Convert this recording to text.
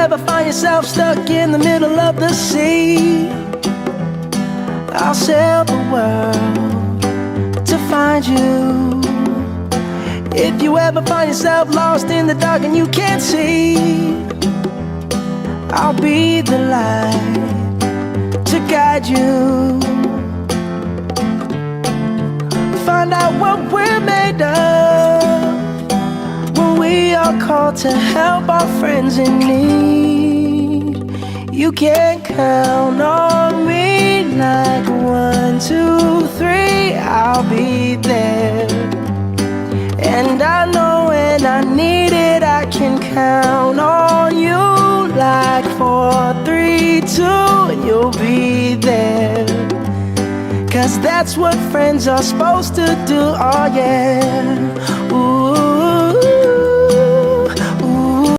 ever find yourself stuck in the middle of the sea, I'll sail the world to find you. If you ever find yourself lost in the dark and you can't see, I'll be the light to guide you. Find out what we're made of when we are called to help our friends in need. You can count on me like 1, 2, 3, I'll be there. And I know when I need it, I can count on you like 4, 3, 2, and you'll be there. 'Cause that's what friends are supposed to do, oh yeah.